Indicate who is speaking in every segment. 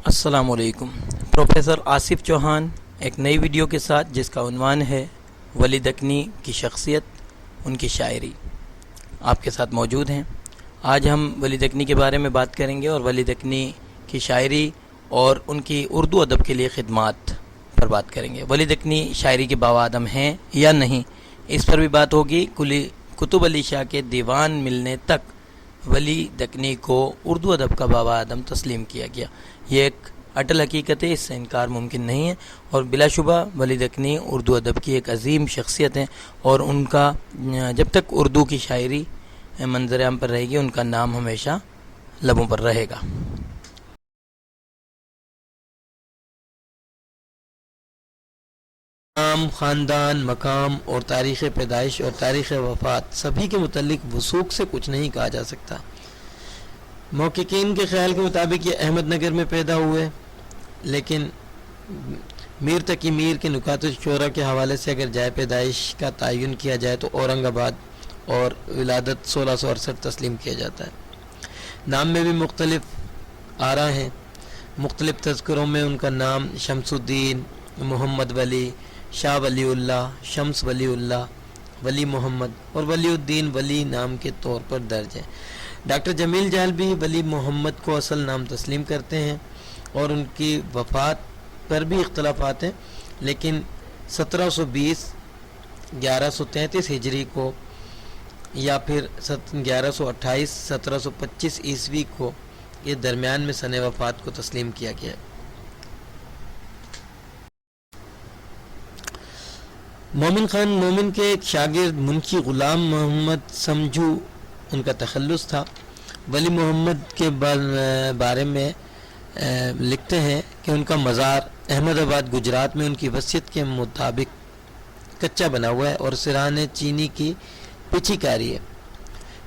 Speaker 1: السلام علیکم۔ پروفیسر آصف چوہان ایک نئی ویڈیو کے ساتھ جس کا عنوان ہے ولی دکنی کی شخصیت، ان کی شاعری، آپ کے ساتھ موجود ہیں۔ آج ہم ولی دکنی کے بارے میں بات کریں گے اور ولی دکنی کی شاعری اور ان کی اردو ادب کے لیے خدمات پر بات کریں گے۔ ولی دکنی شاعری کے باوادم ہیں یا نہیں، اس پر بھی بات ہوگی۔ کتب علی شاہ کے دیوان ملنے تک ولی دکنی کو اردو ادب کا بابا آدم تسلیم کیا گیا، یہ ایک اٹل حقیقت ہے، اس سے انکار ممکن نہیں ہے، اور بلا شبہ ولی دکنی اردو ادب کی ایک عظیم شخصیت ہے، اور ان کا جب تک اردو کی شاعری منظر عام پر رہے گی ان کا نام ہمیشہ لبوں پر رہے گا۔ نام، خاندان، مقام اور تاریخ پیدائش اور تاریخ وفات سبھی کے متعلق وثوق سے کچھ نہیں کہا جا سکتا۔ محققین کے خیال کے مطابق یہ احمد نگر میں پیدا ہوئے، لیکن میر تقی میر کے نکات الشعراء کے حوالے سے اگر جائے پیدائش کا تعین کیا جائے تو اورنگ آباد اور ولادت 1668 تسلیم کیا جاتا ہے۔ نام میں بھی مختلف آراء ہیں۔ مختلف تذکروں میں ان کا نام شمس الدین، محمد ولی، شاہ ولی اللہ، شمس ولی اللہ، ولی محمد اور ولی الدین ولی نام کے طور پر درج ہے۔ ڈاکٹر جمیل جہل بھی ولی محمد کو اصل نام تسلیم کرتے ہیں، اور ان کی وفات پر بھی اختلافات ہیں، لیکن 1720 1133 ہجری کو یا پھر 1128 1725 عیسوی کو یہ درمیان میں سن وفات کو تسلیم کیا گیا ہے۔ مومن خان مومن کے ایک شاگرد منشی غلام محمد سمجھو ان کا تخلص تھا۔ ولی محمد کے بارے میں لکھتے ہیں کہ ان کا مزار احمد آباد گجرات میں ان کی وصیت کے مطابق کچا بنا ہوا ہے اور سران چینی کی پچھی کاری ہے۔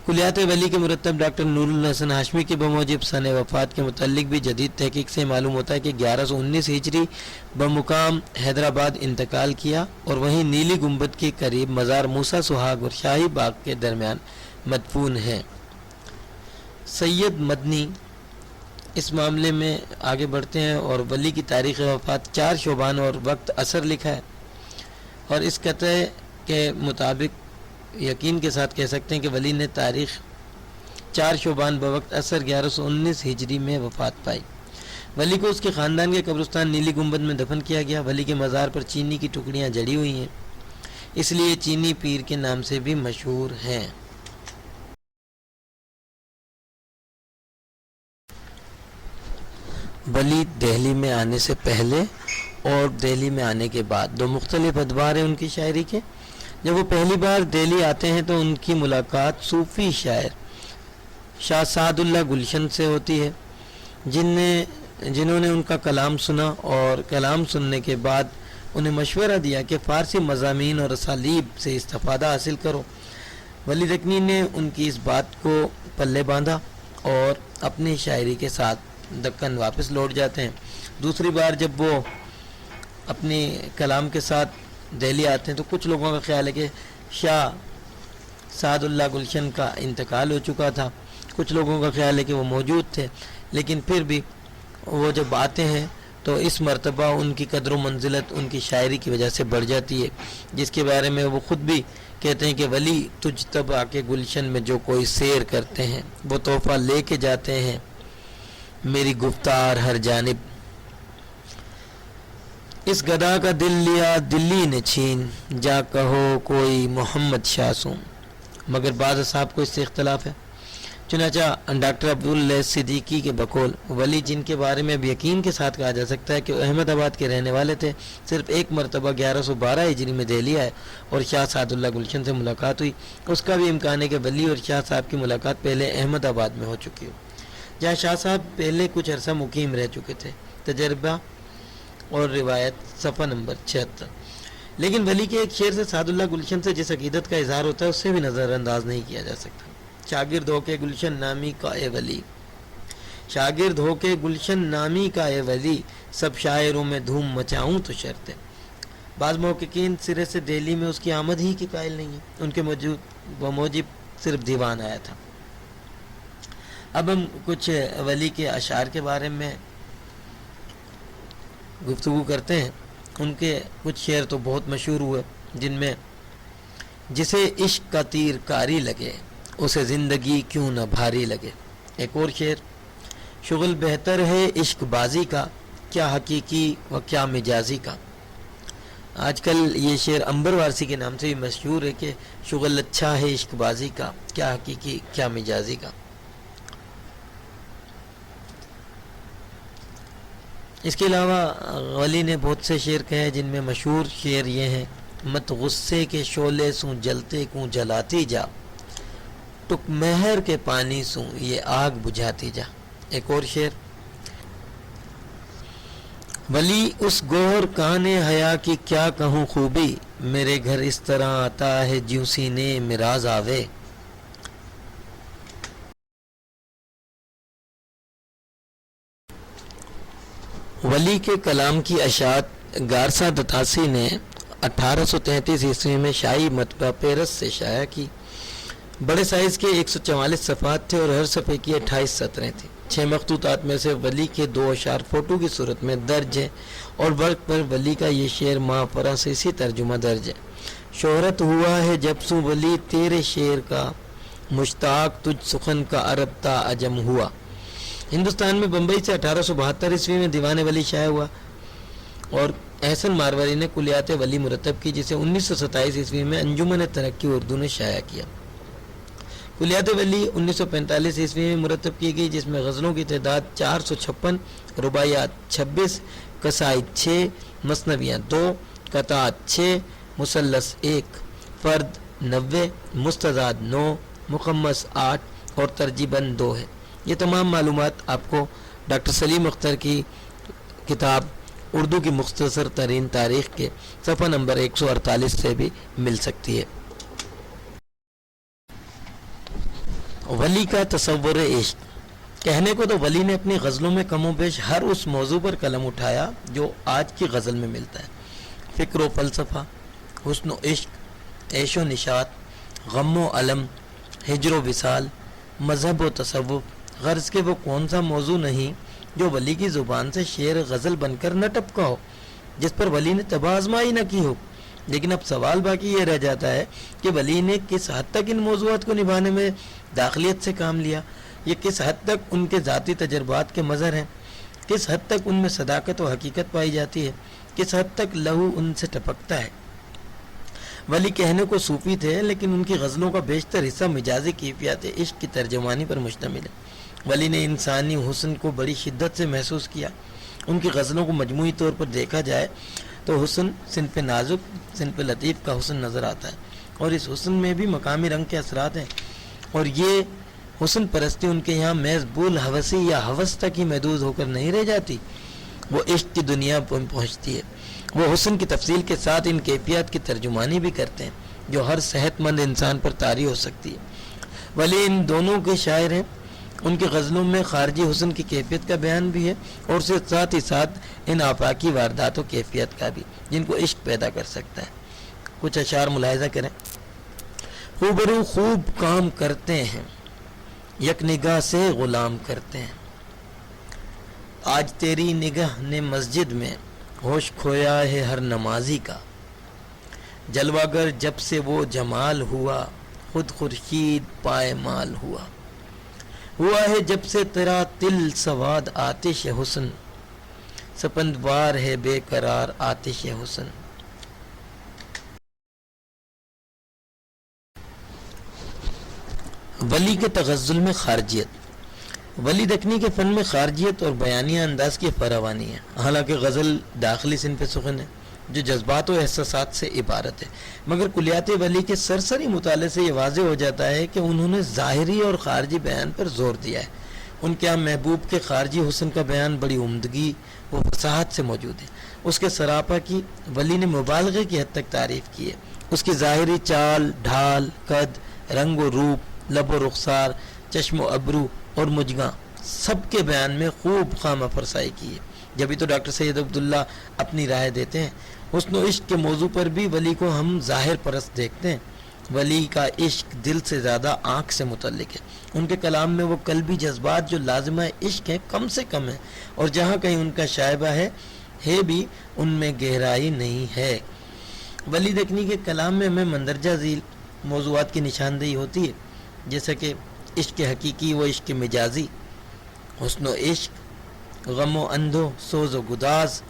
Speaker 1: کلیات ولی کے مرتب ڈاکٹر نور الحسن ہاشمی کے بموجب سن وفات کے متعلق بھی جدید تحقیق سے معلوم ہوتا ہے کہ 1119 ہجری بمقام حیدرآباد انتقال کیا، اور وہیں نیلی گنبد کے قریب مزار موسیٰ سہاگ اور شاہی باغ کے درمیان مدفون ہے۔ سید مدنی اس معاملے میں آگے بڑھتے ہیں اور ولی کی تاریخ وفات 4 شعبان اور وقت اثر لکھا ہے، اور اس قطع کے مطابق یقین کے ساتھ کہہ سکتے ہیں کہ ولی نے تاریخ 4 شعبان بوقت اثر 1119 ہجری میں وفات پائی۔ ولی کو اس کے خاندان کے قبرستان نیلی گنبد میں دفن کیا گیا۔ ولی کے مزار پر چینی کی ٹکڑیاں جڑی ہوئی ہیں، اس لیے چینی پیر کے نام سے بھی مشہور ہیں۔ ولی دہلی میں آنے سے پہلے اور دہلی میں آنے کے بعد دو مختلف ادوار ہیں ان کی شاعری کے۔ جب وہ پہلی بار دہلی آتے ہیں تو ان کی ملاقات صوفی شاعر شاہ سعد اللہ گلشن سے ہوتی ہے، جنہوں نے ان کا کلام سنا اور کلام سننے کے بعد انہیں مشورہ دیا کہ فارسی مضامین اور اسالیب سے استفادہ حاصل کرو۔ ولی دکنی نے ان کی اس بات کو پلے باندھا اور اپنی شاعری کے ساتھ دکن واپس لوٹ جاتے ہیں۔ دوسری بار جب وہ اپنی کلام کے ساتھ دہلی آتے ہیں تو کچھ لوگوں کا خیال ہے کہ شاہ سعد اللہ گلشن کا انتقال ہو چکا تھا، کچھ لوگوں کا خیال ہے کہ وہ موجود تھے، لیکن پھر بھی وہ جب آتے ہیں تو اس مرتبہ ان کی قدر و منزلت ان کی شاعری کی وجہ سے بڑھ جاتی ہے، جس کے بارے میں وہ خود بھی کہتے ہیں کہ ولی تجھ تب آ کے گلشن میں جو کوئی سیر کرتے ہیں وہ تحفہ لے کے جاتے ہیں میری گفتار ہر جانب، اس گدا کا دل لیا دلی نے چھین، جا کہو کوئی محمد شاہ سوں۔ مگر بعض اصحاب کو اس سے اختلاف ہے۔ چنانچہ ڈاکٹر عبداللہ صدیقی کے بقول ولی جن کے بارے میں اب یقین کے ساتھ کہا جا سکتا ہے کہ وہ احمد آباد کے رہنے والے تھے، صرف ایک مرتبہ 1112 ہجری میں دہلی آئے اور شاہ سعد اللہ گلشن سے ملاقات ہوئی۔ اس کا بھی امکان ہے کہ ولی اور شاہ صاحب کی ملاقات پہلے احمد آباد میں ہو چکی ہو، جہاں شاہ صاحب پہلے کچھ عرصہ مقیم رہ چکے تھے۔ تجربہ اور روایت صفحہ نمبر 76۔ لیکن ولی کے ایک شعر سے سعد اللہ گلشن سے جس عقیدت کا اظہار ہوتا ہے اس سے بھی نظر انداز نہیں کیا جا سکتا۔ شاگرد ہو کے گلشن نامی کا اے ولی، شاگرد ہو کے گلشن نامی کا اے ولی، سب شاعروں میں دھوم مچاؤں تو شرط ہے۔ بعض محققین سرے سے دہلی میں اس کی آمد ہی کے قائل نہیں ہیں، ان کے موجب صرف دیوان آیا تھا۔ اب ہم کچھ ولی کے اشعار کے بارے میں گفتگو کرتے ہیں، ان کے کچھ شعر تو بہت مشہور ہوئے، جن میں جسے عشق کا تیر کاری لگے اسے زندگی کیوں نہ بھاری لگے۔ ایک اور شعر، شغل بہتر ہے عشق بازی کا، کیا حقیقی و کیا مجازی کا۔ آج کل یہ شعر عنبر وارثی کے نام سے بھی مشہور ہے کہ شغل اچھا ہے عشق بازی کا، کیا حقیقی کیا مجازی کا۔ اس کے علاوہ ولی نے بہت سے شعر کہے، جن میں مشہور شعر یہ ہیں، مت غصے کے شعلے سوں جلتے کوں جلاتی جا، ٹک مہر کے پانی سوں یہ آگ بجھاتی جا۔ ایک اور شعر، ولی اس گوہر کان حیا کی کیا کہوں خوبی، میرے گھر اس طرح آتا ہے جیوں سینے مراز آوے۔ ولی کے کلام کی اشاعت گارسا دتاسی نے 1833 عیسوی میں شاہی مطبع پیرس سے شائع کی۔ بڑے سائز کے 144 صفحات تھے اور ہر صفحے کی 28 سطریں تھیں۔ 6 مخطوطات میں سے ولی کے 2 اشعار فوٹو کی صورت میں درج ہیں اور ورق پر ولی کا یہ شعر ماں فرانسیسی ترجمہ درج ہے۔ شہرت ہوا ہے جب سوں ولی تیرے شعر کا، مشتاق تجھ سخن کا عرب تا عجم ہوا۔ ہندوستان میں بمبئی سے 1872 عیسوی میں دیوان ولی شائع ہوا اور احسن ماروری نے کلیات ولی مرتب کی، جسے 1927 عیسوی میں انجمن ترقی اردو نے شائع کیا۔ کلیات ولی 1945 عیسوی میں مرتب کی گئی، جس میں غزلوں کی تعداد 456، رباعیات 26، قصائد 6، مثنویاں 2، قطعات 6، مثلث 1، فرد 90، مستزاد 9، مخمس 8 اور ترجیباً 2 ہے۔ یہ تمام معلومات آپ کو ڈاکٹر سلیم اختر کی کتاب اردو کی مختصر ترین تاریخ کے صفحہ نمبر 148 سے بھی مل سکتی ہے۔ ولی کا تصور عشق، کہنے کو تو ولی نے اپنی غزلوں میں کم و بیش ہر اس موضوع پر قلم اٹھایا جو آج کی غزل میں ملتا ہے۔ فکر و فلسفہ، حسن و عشق، عیش و نشاط، غم و علم، ہجر و وصال، مذہب و تصوف، غرض کہ وہ کون سا موضوع نہیں جو ولی کی زبان سے شعر غزل بن کر نہ ٹپکا ہو، جس پر ولی نے تباہ آزمائی نہ کی ہو۔ لیکن اب سوال باقی یہ رہ جاتا ہے کہ ولی نے کس حد تک ان موضوعات کو نبھانے میں داخلیت سے کام لیا، یہ کس حد تک ان کے ذاتی تجربات کے مظہر ہیں، کس حد تک ان میں صداقت و حقیقت پائی جاتی ہے، کس حد تک لہو ان سے ٹپکتا ہے۔ ولی کہنے کو صوفی تھے، لیکن ان کی غزلوں کا بیشتر حصہ مجازی کیفیات عشق کی ترجمانی پر مشتمل ہے۔ ولی نے انسانی حسن کو بڑی شدت سے محسوس کیا۔ ان کی غزلوں کو مجموعی طور پر دیکھا جائے تو حسن صنف نازک، صنف لطیف کا حسن نظر آتا ہے، اور اس حسن میں بھی مقامی رنگ کے اثرات ہیں، اور یہ حسن پرستی ان کے یہاں محض بول حوثی یا ہوس تک ہی محدود ہو کر نہیں رہ جاتی، وہ عشق کی دنیا پر پہنچتی ہے۔ وہ حسن کی تفصیل کے ساتھ ان کیفیات کی ترجمانی بھی کرتے ہیں جو ہر صحت مند انسان پر طاری ہو سکتی ہے۔ ولی ان دونوں کے شاعر ہیں۔ ان کی غزلوں میں خارجی حسن کی کیفیت کا بیان بھی ہے اور اس کے ساتھ ہی ساتھ ان آفاقی واردات و کیفیت کا بھی، جن کو عشق پیدا کر سکتا ہے۔ کچھ اشعار ملاحظہ کریں۔ خوبرو خوب کام کرتے ہیں، یک نگاہ سے غلام کرتے ہیں، آج تیری نگاہ نے مسجد میں ہوش کھویا ہے ہر نمازی کا، جلوہ گر جب سے وہ جمال ہوا، خود خورشید پائے مال ہوا ہے جب سے تیرا تل سواد آتش حسن، سپندوار ہے بے قرار آتش حسن۔ ولی کے تغزل میں خارجیت، ولی دکنی کے فن میں خارجیت اور بیانیہ انداز کی فراوانی ہے۔ حالانکہ غزل داخلی صنف سخن ہے جو جذبات و احساسات سے عبارت ہے، مگر کلیات ولی کے سرسری مطالعے سے یہ واضح ہو جاتا ہے کہ انہوں نے ظاہری اور خارجی بیان پر زور دیا ہے۔ ان کے ہاں محبوب کے خارجی حسن کا بیان بڑی عمدگی و فصاحت سے موجود ہے۔ اس کے سراپا کی ولی نے مبالغے کی حد تک تعریف کی ہے۔ اس کی ظاہری چال، ڈھال، قد، رنگ و روپ، لب و رخسار، چشم و ابرو اور مجگاں، سب کے بیان میں خوب خامہ فرسائی کی ہے۔ جبھی تو ڈاکٹر سید عبداللہ اپنی رائے دیتے ہیں۔ حسن و عشق کے موضوع پر بھی ولی کو ہم ظاہر پرست دیکھتے ہیں۔ ولی کا عشق دل سے زیادہ آنکھ سے متعلق ہے۔ ان کے کلام میں وہ قلبی جذبات جو لازمہ عشق ہیں کم سے کم ہیں، اور جہاں کہیں ان کا شائبہ ہے ہے بھی ان میں گہرائی نہیں ہے۔ ولی دکنی کے کلام میں ہمیں مندرجہ ذیل موضوعات کی نشاندہی ہوتی ہے، جیسا کہ عشق حقیقی و عشق مجازی، حسن و عشق، غم و اندو، سوز و گداز،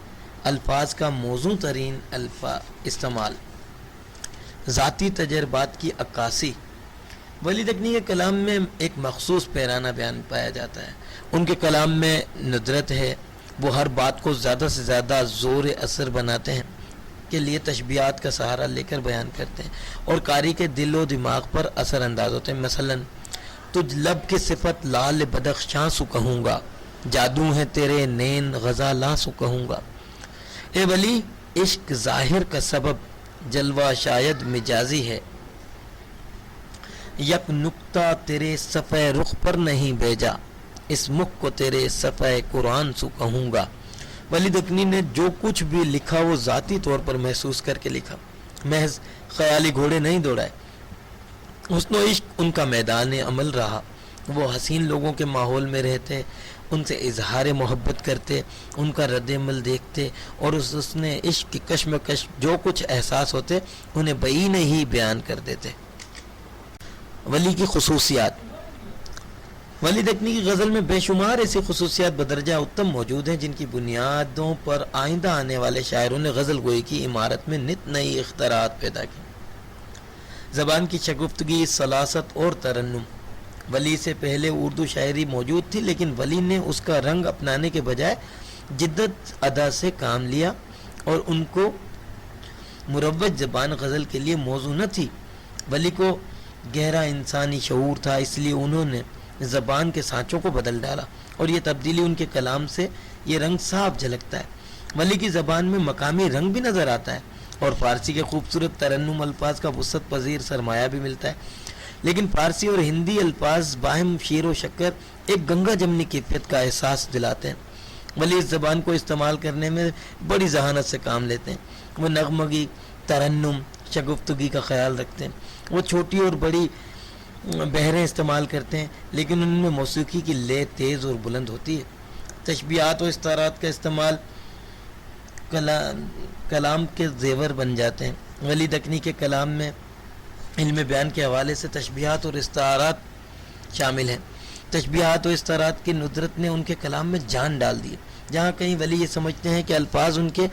Speaker 1: الفاظ کا موزوں ترین استعمال، ذاتی تجربات کی عکاسی۔ ولی دکنی کے کلام میں ایک مخصوص پیرانہ بیان پایا جاتا ہے۔ ان کے کلام میں ندرت ہے، وہ ہر بات کو زیادہ سے زیادہ زور اثر بناتے ہیں کے لیے تشبیہات کا سہارا لے کر بیان کرتے ہیں اور قاری کے دل و دماغ پر اثر انداز ہوتے ہیں۔ مثلا تجھ لب کی صفت لال بدخشاں سو کہوں گا، جادو ہے تیرے نین غزالاں سو کہوں گا۔ اے ولی، عشق ظاہر کا سبب جلوہ شاید مجازی ہے، یک نکتہ تیرے صفحہ رخ پر نہیں بھیجا، اس مکھ کو تیرے صفحہ قرآن سو کہوں گا۔ ولی دکنی نے جو کچھ بھی لکھا وہ ذاتی طور پر محسوس کر کے لکھا، محض خیالی گھوڑے نہیں دوڑائے۔ حسن و عشق ان کا میدان عمل رہا، وہ حسین لوگوں کے ماحول میں رہتے، ان سے اظہار محبت کرتے، ان کا رد عمل دیکھتے اور اس حسن عشق کی کشمکش جو کچھ احساس ہوتے انہیں بعین ہی بیان کر دیتے۔ ولی کی خصوصیات۔ ولی دکنی کی غزل میں بے شمار ایسی خصوصیات بدرجہ اتم موجود ہیں جن کی بنیادوں پر آئندہ آنے والے شاعروں نے غزل گوئی کی عمارت میں نت نئی اختراعات پیدا کی۔ زبان کی شگفتگی، سلاست اور ترنم۔ ولی سے پہلے اردو شاعری موجود تھی، لیکن ولی نے اس کا رنگ اپنانے کے بجائے جدت ادا سے کام لیا اور ان کو مروج زبان غزل کے لیے موزوں نہ تھی۔ ولی کو گہرا انسانی شعور تھا، اس لیے انہوں نے زبان کے سانچوں کو بدل ڈالا اور یہ تبدیلی ان کے کلام سے یہ رنگ صاف جھلکتا ہے۔ ولی کی زبان میں مقامی رنگ بھی نظر آتا ہے اور فارسی کے خوبصورت ترنم الفاظ کا وسعت پذیر سرمایہ بھی ملتا ہے، لیکن فارسی اور ہندی الفاظ باہم شیر و شکر ایک گنگا جمنی کیفیت کا احساس دلاتے ہیں۔ ولی اس زبان کو استعمال کرنے میں بڑی ذہانت سے کام لیتے ہیں، وہ نغمگی، ترنم، شگفتگی کا خیال رکھتے ہیں، وہ چھوٹی اور بڑی بحریں استعمال کرتے ہیں، لیکن ان میں موسیقی کی لے تیز اور بلند ہوتی ہے۔ تشبیہات و استعارات کا استعمال کلام کے زیور بن جاتے ہیں۔ ولی دکنی کے کلام میں علم بیان کے حوالے سے تشبیہات اور استعارات شامل ہیں۔ تشبیہات و استعارات کی ندرت نے ان کے کلام میں جان ڈال دی۔ جہاں کہیں ولی یہ سمجھتے ہیں کہ الفاظ ان کے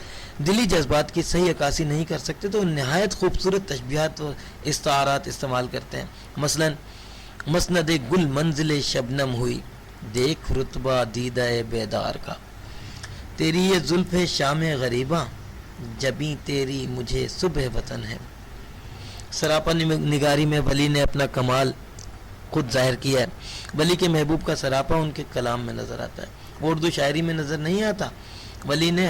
Speaker 1: دلی جذبات کی صحیح عکاسی نہیں کر سکتے تو نہایت خوبصورت تشبیہات و استعارات استعمال کرتے ہیں۔ مثلا مسند گل منزل شبنم ہوئی، دیکھ رتبہ دیدہ بیدار کا، تیری یہ زلف شام غریباں، جبیں تیری مجھے صبح وطن ہے۔ سراپا نگاری میں ولی نے اپنا کمال خود ظاہر کیا ہے۔ ولی کے محبوب کا سراپا ان کے کلام میں نظر آتا ہے، وہ اردو شاعری میں نظر نہیں آتا۔ ولی نے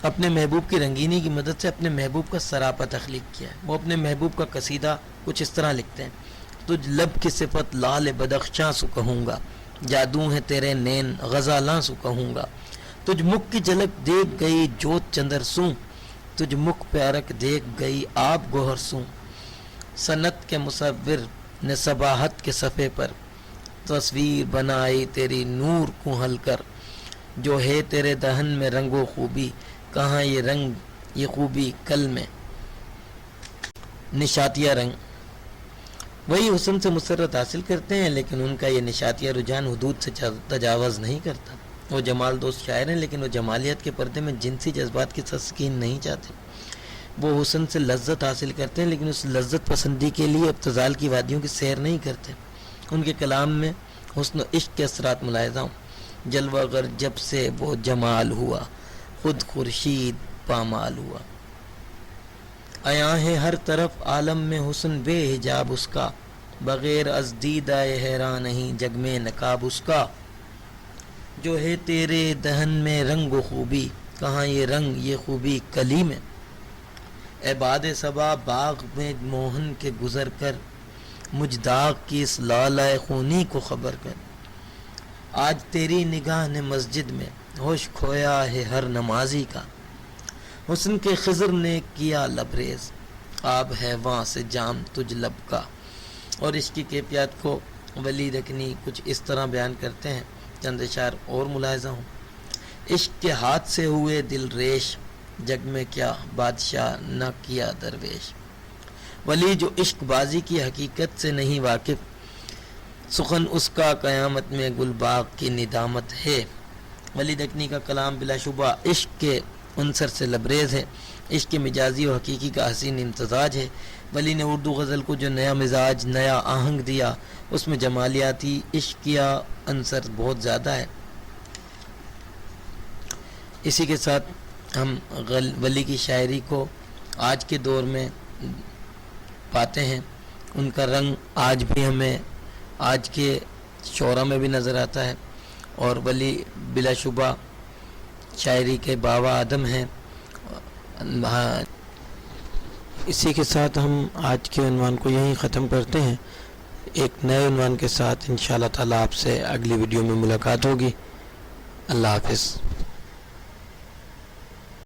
Speaker 1: اپنے محبوب کی رنگینی کی مدد سے اپنے محبوب کا سراپا تخلیق کیا ہے۔ وہ اپنے محبوب کا قصیدہ کچھ اس طرح لکھتے ہیں: تجھ لب کی صفت لال بدخشاں سو کہوں گا، جادو ہے تیرے نین غزالاں سو کہوں گا، تجھ مکھ کی جھلک دیکھ گئی جوت چندر سوں، تجھ مکھ پیارک دیکھ گئی آپ گوہر سوں، صنعت کے مصور نے صباحت کے صفحے پر تصویر بنائی تیری نور کو ہل کر، جو ہے تیرے دہن میں رنگ و خوبی، کہاں یہ رنگ یہ خوبی کل میں نشاتیہ رنگ۔ وہی حسن سے مسرت حاصل کرتے ہیں، لیکن ان کا یہ نشاتیہ رجحان حدود سے تجاوز نہیں کرتا۔ وہ جمال دوست شاعر ہیں، لیکن وہ جمالیت کے پردے میں جنسی جذبات کی تسکین نہیں چاہتے۔ وہ حسن سے لذت حاصل کرتے ہیں، لیکن اس لذت پسندی کے لیے ابتذال کی وادیوں کی سیر نہیں کرتے۔ ان کے کلام میں حسن و عشق کے اثرات ملاحظہ ہوں۔ جلوہ گر جب سے وہ جمال ہوا، خود خورشید پامال ہوا، عیاں ہے ہر طرف عالم میں حسن بے حجاب اس کا، بغیر از دیدہ حیران نہیں جگ میں نقاب اس کا، جو ہے تیرے دہن میں رنگ و خوبی، کہاں یہ رنگ یہ خوبی کلی میں، اے باد صبا باغ میں موہن کے گزر کر، مجھ داغ کی اس لالہ خونی کو خبر کر، آج تیری نگاہ نے مسجد میں ہوش کھویا ہے ہر نمازی کا، حسن کے خضر نے کیا لبریز، آب ہے وہاں سے جام تجھ لب کا۔ اور اس کی کیفیات کو ولی دکنی کچھ اس طرح بیان کرتے ہیں، چند اشعار اور ملاحظہ ہوں۔ عشق کے ہاتھ سے ہوئے دل ریش، جگ میں کیا بادشاہ نہ کیا درویش۔ ولی جو عشق بازی کی حقیقت سے نہیں واقف، سخن اس کا قیامت میں گل باغ کی ندامت ہے۔ ولی دکنی کا کلام بلا شبہ عشق کے عنصر سے لبریز ہے، عشق کے مجازی و حقیقی کا حسین امتزاج ہے۔ ولی نے اردو غزل کو جو نیا مزاج، نیا آہنگ دیا، اس میں جمالیاتی عشقیہ عنصر بہت زیادہ ہے۔ اسی کے ساتھ ہم ولی کی شاعری کو آج کے دور میں پاتے ہیں، ان کا رنگ آج بھی ہمیں آج کے شعرا میں بھی نظر آتا ہے، اور ولی بلا شبہ شاعری کے باوا آدم ہیں۔ اسی کے ساتھ ہم آج کے عنوان کو یہیں ختم کرتے ہیں، ایک نئے عنوان کے ساتھ انشاءاللہ تعالی آپ سے اگلی ویڈیو میں ملاقات ہوگی۔ اللہ حافظ۔